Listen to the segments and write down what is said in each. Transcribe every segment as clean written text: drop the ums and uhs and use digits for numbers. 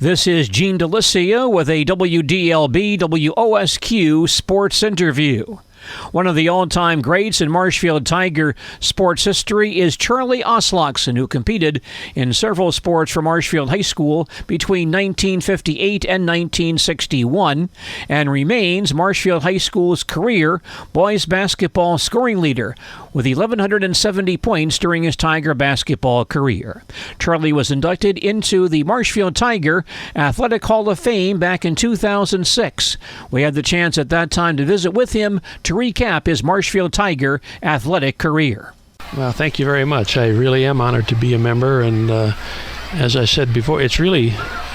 This is Gene DeLisio with a WDLB WOSQ sports interview. One of the all-time greats in Marshfield Tiger sports history is Charlie Aslakson, who competed in several sports for Marshfield High School between 1958 and 1961 and remains Marshfield High School's career boys basketball scoring leader with 1,170 points during his Tiger basketball career. Charlie was inducted into the Marshfield Tiger Athletic Hall of Fame back in 2006. We had the chance at that time to visit with him to recap his Marshfield Tiger athletic career. Well, thank you very much. I really am honored to be a member, and as I said before, it's really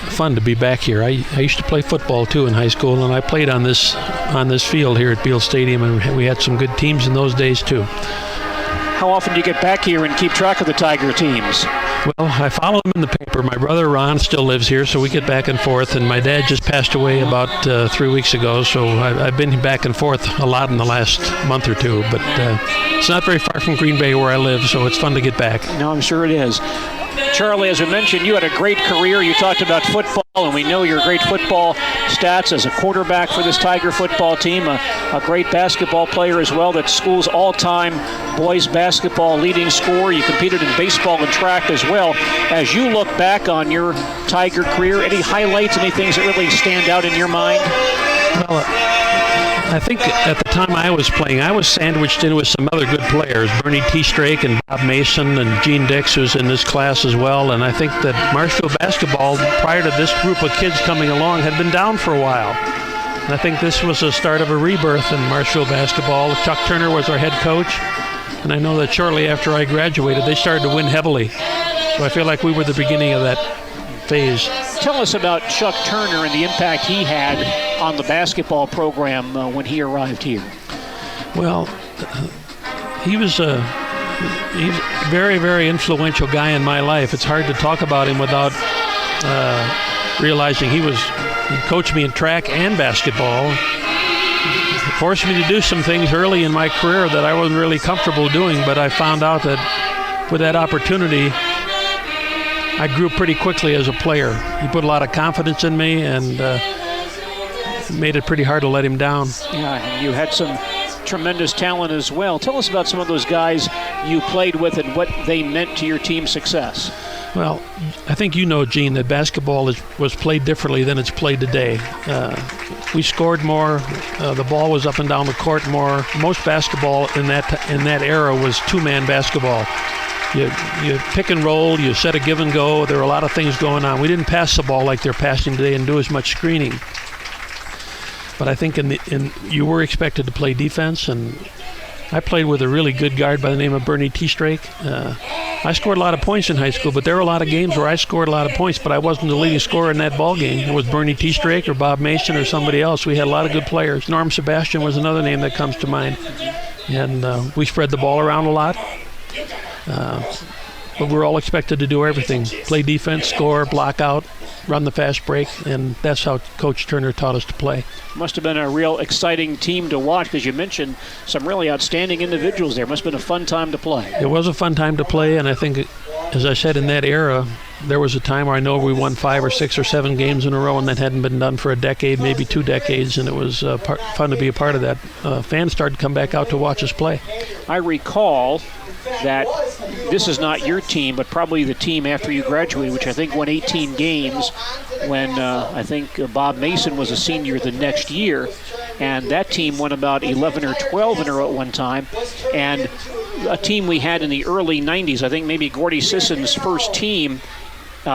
fun to be back here. I used to play football too in high school, and I played on this field here at Beal Stadium, and we had some good teams in those days too. How often do you get back here and keep track of the Tiger teams? Well, I follow them in the paper. My brother Ron still lives here, so we get back and forth, and my dad just passed away about 3 weeks ago, so I've been back and forth a lot in the last month or two, but it's not very far from Green Bay where I live, so it's fun to get back. No, I'm sure it is. Charlie, as we mentioned, you had a great career. You talked about football, and we know your great football stats as a quarterback for this Tiger football team, a great basketball player as well, that school's all-time boys basketball leading scorer. You competed in baseball and track as well. As you look back on your Tiger career, any highlights, any things that really stand out in your mind? Well, I think at the time I was playing, I was sandwiched in with some other good players, Bernie T. Strake and Bob Mason and Gene Dix, who's in this class as well. And I think that Marshfield basketball, prior to this group of kids coming along, had been down for a while. And I think this was the start of a rebirth in Marshfield basketball. Chuck Turner was our head coach. And I know that shortly after I graduated, they started to win heavily. So I feel like we were the beginning of that phase. Tell us about Chuck Turner and the impact he had on the basketball program when he arrived here. Well, he's a very, very influential guy in my life. It's hard to talk about him without realizing he coached me in track and basketball. He forced me to do some things early in my career that I wasn't really comfortable doing, but I found out that with that opportunity, I grew pretty quickly as a player. He put a lot of confidence in me, and made it pretty hard to let him down. Yeah, and you had some tremendous talent as well. Tell us about some of those guys you played with and what they meant to your team's success. Well, I think you know, Gene, that basketball was played differently than it's played today. We scored more. The ball was up and down the court more. Most basketball in that era was two-man basketball. You pick and roll, you set a give and go. There were a lot of things going on. We didn't pass the ball like they're passing today and do as much screening. But I think you were expected to play defense, and I played with a really good guard by the name of Bernie T. Strake. I scored a lot of points in high school, but there were a lot of games where I scored a lot of points, but I wasn't the leading scorer in that ball game. It was Bernie T. Strake or Bob Mason or somebody else. We had a lot of good players. Norm Sebastian was another name that comes to mind. And we spread the ball around a lot. But we're all expected to do everything. Play defense, score, block out, run the fast break, and that's how Coach Turner taught us to play. Must have been a real exciting team to watch, because you mentioned some really outstanding individuals there. Must have been a fun time to play. It was a fun time to play, and I think, as I said, in that era, there was a time where I know we won 5 or 6 or 7 games in a row, and that hadn't been done for a decade, maybe 2 decades, and it was fun to be a part of that. Fans started to come back out to watch us play. I recall that this is not your team, but probably the team after you graduated, which I think won 18 games when I think Bob Mason was a senior the next year. And that team won about 11 or 12 in a row at one time. And a team we had in the early 90s, I think maybe Gordy Sisson's first team,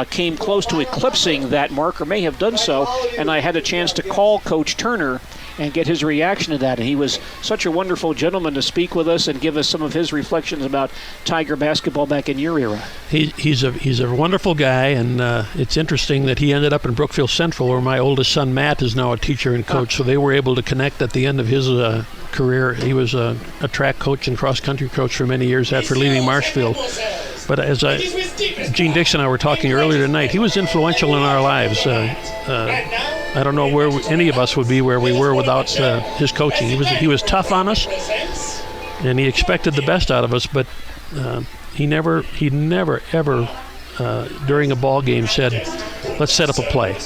came close to eclipsing that mark, or may have done so. And I had a chance to call Coach Turner and get his reaction to that. And he was such a wonderful gentleman to speak with us and give us some of his reflections about Tiger basketball back in your era. He's a wonderful guy, and it's interesting that he ended up in Brookfield Central, where my oldest son Matt is now a teacher and coach. So they were able to connect at the end of his career. He was a track coach and cross-country coach for many years after leaving Marshfield. But as Gene Dix and I were talking earlier tonight, he was influential in our lives. I don't know where any of us would be where we were without his coaching. He was tough on us, and he expected the best out of us. But he never ever during a ball game said, let's set up a play.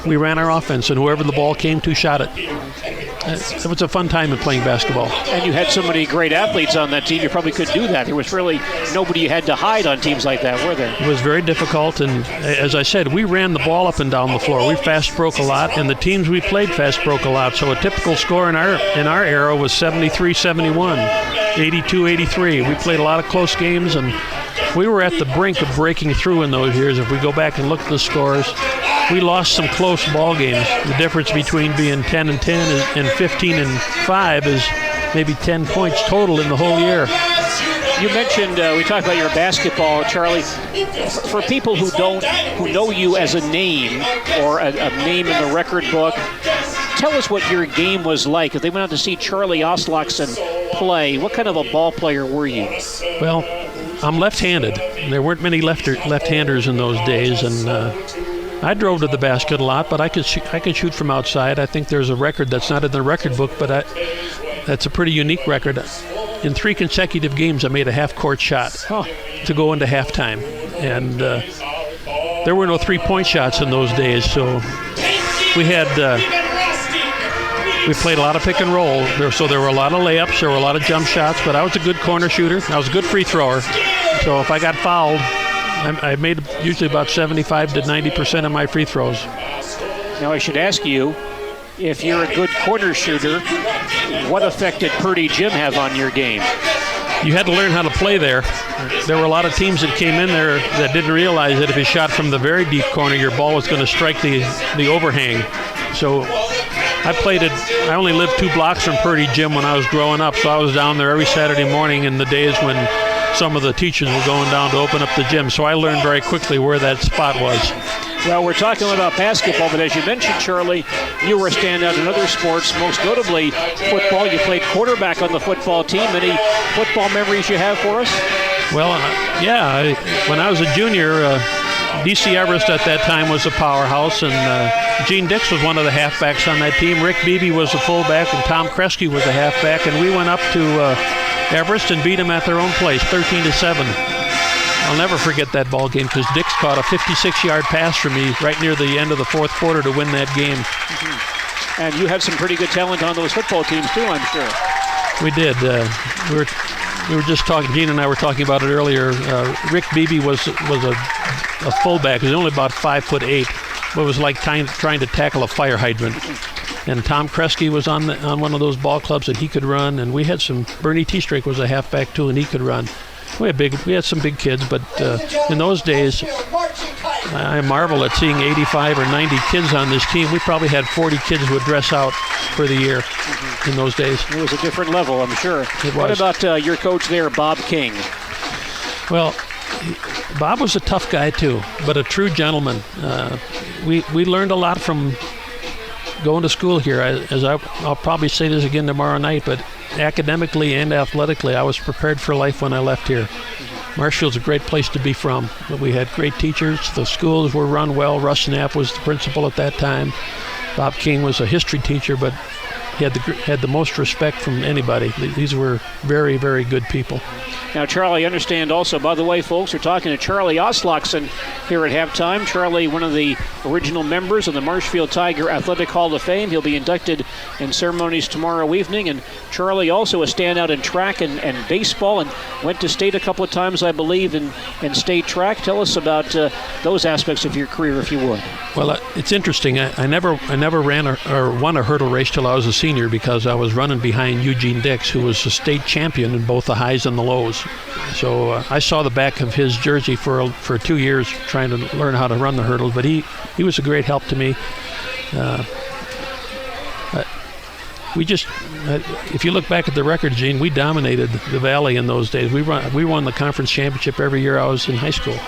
We ran our offense, and whoever the ball came to shot it. It was a fun time in playing basketball. And you had so many great athletes on that team, you probably couldn't do that. There was really nobody you had to hide on teams like that, were there? It was very difficult, and as I said, we ran the ball up and down the floor. We fast broke a lot, and the teams we played fast broke a lot. So a typical score in our era was 73-71, 82-83. We played a lot of close games, and we were at the brink of breaking through in those years. If we go back and look at the scores, we lost some close ball games. The difference between being 10-10 and 15-5 is maybe 10 points total in the whole year. You mentioned, we talked about your basketball, Charlie. For people who know you as a name or a name in the record book, tell us what your game was like. If they went out to see Charlie Aslakson play, what kind of a ball player were you? Well, I'm left-handed. There weren't many left-handers in those days, and I drove to the basket a lot, but I could shoot from outside. I think there's a record that's not in the record book, but that's a pretty unique record. In 3 consecutive games, I made a half-court shot to go into halftime, and there were no three-point shots in those days. So we played a lot of pick and roll. So there were a lot of layups, there were a lot of jump shots, but I was a good corner shooter. I was a good free thrower. So if I got fouled, I made usually about 75 to 90% of my free throws. Now I should ask you, if you're a good corner shooter, what effect did Purdy Jim have on your game? You had to learn how to play there. There were a lot of teams that came in there that didn't realize that if you shot from the very deep corner, your ball was going to strike the overhang. So I only lived 2 blocks from Purdy Gym when I was growing up, so I was down there every Saturday morning in the days when some of the teachers were going down to open up the gym. So I learned very quickly where that spot was. Well, we're talking about basketball, but as you mentioned, Charlie, you were a standout in other sports, most notably football. You played quarterback on the football team. Any football memories you have for us? Well, when I was a junior, D.C. Everest at that time was a powerhouse, and Gene Dix was one of the halfbacks on that team. Rick Beebe was a fullback, and Tom Kresge was a halfback, and we went up to Everest and beat them at their own place, 13-7. I'll never forget that ball game because Dix caught a 56-yard pass from me right near the end of the fourth quarter to win that game. Mm-hmm. And you had some pretty good talent on those football teams too, I'm sure. We did. We were just talking. Gene and I were talking about it earlier. Rick Beebe was a fullback. He was only about 5'8", but it was like trying to tackle a fire hydrant. And Tom Kresge was on one of those ball clubs that he could run, and we had some. Bernie T-Strake was a halfback too, and he could run. We had some big kids, but in those days, I marvel at seeing 85 or 90 kids on this team. We probably had 40 kids who would dress out for the year in those days. It was a different level, I'm sure. It was. What about your coach there, Bob King? Well, Bob was a tough guy too, but a true gentleman. We learned a lot from going to school here. I'll probably say this again tomorrow night, but academically and athletically, I was prepared for life when I left here. Marshfield's a great place to be from. We had great teachers. The schools were run well. Russ Knapp was the principal at that time. Bob King was a history teacher, but he had the most respect from anybody. These were very, very good people. Now, Charlie, understand also, by the way, folks, we're talking to Charlie Aslakson here at halftime. Charlie, one of the original members of the Marshfield Tiger Athletic Hall of Fame. He'll be inducted in ceremonies tomorrow evening. And Charlie also a standout in track and baseball, and went to state a couple of times, I believe, in state track. Tell us about those aspects of your career, if you would. Well, it's interesting. I never ran or won a hurdle race till I was a senior because I was running behind Eugene Dix, who was a state champion in both the highs and the lows. So I saw the back of his jersey for 2 years trying to learn how to run the hurdle, but he was a great help to me. If you look back at the record, Gene, we dominated the Valley in those days. We won the conference championship every year I was in high school.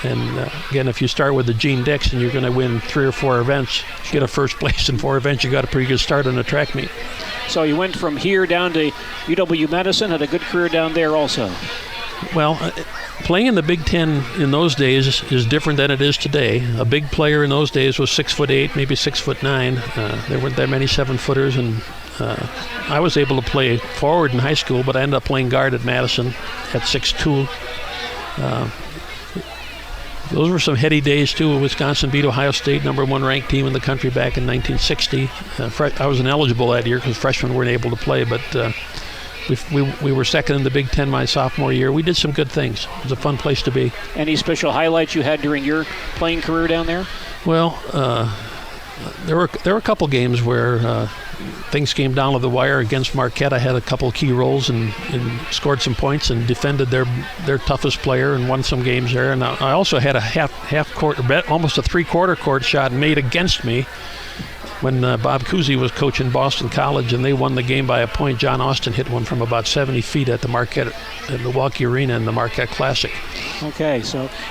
And again, if you start with the Gene Dix and you're going to win 3 or 4 events, get a first place in 4 events, you got a pretty good start on a track meet. So you went from here down to UW-Madison, had a good career down there also. Well, playing in the Big Ten in those days is different than it is today. A big player in those days was 6'8", maybe 6'9". There weren't that many 7-footers, and I was able to play forward in high school, but I ended up playing guard at Madison at 6'2". Those were some heady days, too. Wisconsin beat Ohio State, #1 ranked team in the country back in 1960. I was ineligible that year because freshmen weren't able to play, but we were second in the Big Ten my sophomore year. We did some good things. It was a fun place to be. Any special highlights you had during your playing career down there? Well, there were a couple games where things came down to the wire against Marquette. I had a couple key roles and scored some points and defended their toughest player and won some games there. And I also had a half court, almost a 3/4 court shot made against me when Bob Cousy was coaching Boston College, and they won the game by a point. John Austin hit one from about 70 feet at the Milwaukee Arena in the Marquette Classic. Okay,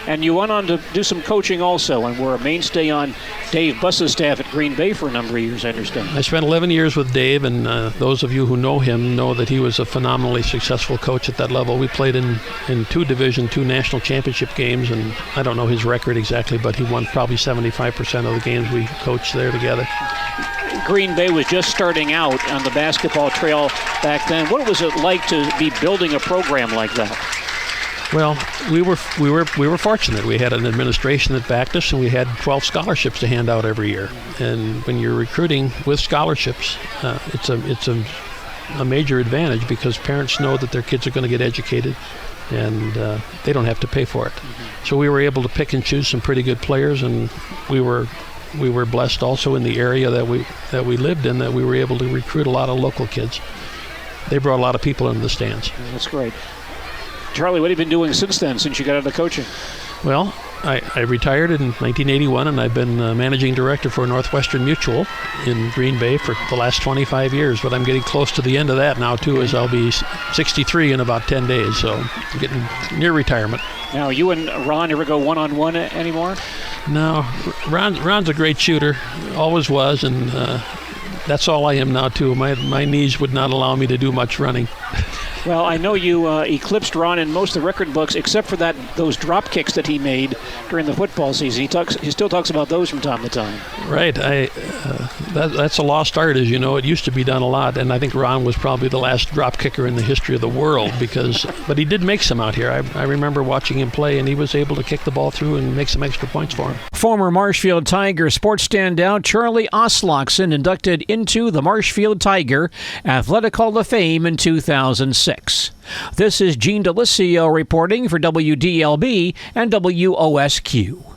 and you went on to do some coaching also, and were a mainstay on Dave Buss's staff at Green Bay for a number of years, I understand. I spent 11 years with Dave, and those of you who know him know that he was a phenomenally successful coach at that level. We played in 2 Division II national championship games, and I don't know his record exactly, but he won probably 75% of the games we coached there together. Green Bay was just starting out on the basketball trail back then. What was it like to be building a program like that? Well, we were fortunate. We had an administration that backed us, and we had 12 scholarships to hand out every year. And when you're recruiting with scholarships, it's a major advantage because parents know that their kids are going to get educated, and they don't have to pay for it. So we were able to pick and choose some pretty good players, and we were blessed also in the area that we lived in, that we were able to recruit a lot of local kids. They brought a lot of people into the stands. That's great. Charlie, what have you been doing since then, since you got out of coaching? Well, I retired in 1981, and I've been managing director for Northwestern Mutual in Green Bay for the last 25 years, but I'm getting close to the end of that now, too, as I'll be 63 in about 10 days, so I'm getting near retirement. Now, you and Ron ever go one-on-one anymore? No, Ron's a great shooter, always was, and that's all I am now, too. My knees would not allow me to do much running. Well, I know you eclipsed Ron in most of the record books, except for those drop kicks that he made during the football season. He still talks about those from time to time. Right. That's a lost art, as you know. It used to be done a lot, and I think Ron was probably the last drop kicker in the history of the world. But he did make some out here. I remember watching him play, and he was able to kick the ball through and make some extra points for him. Former Marshfield Tiger sports standout Charlie Aslakson inducted into the Marshfield Tiger Athletic Hall of Fame in 2006. This is Gene Delisio reporting for WDLB and WOSQ.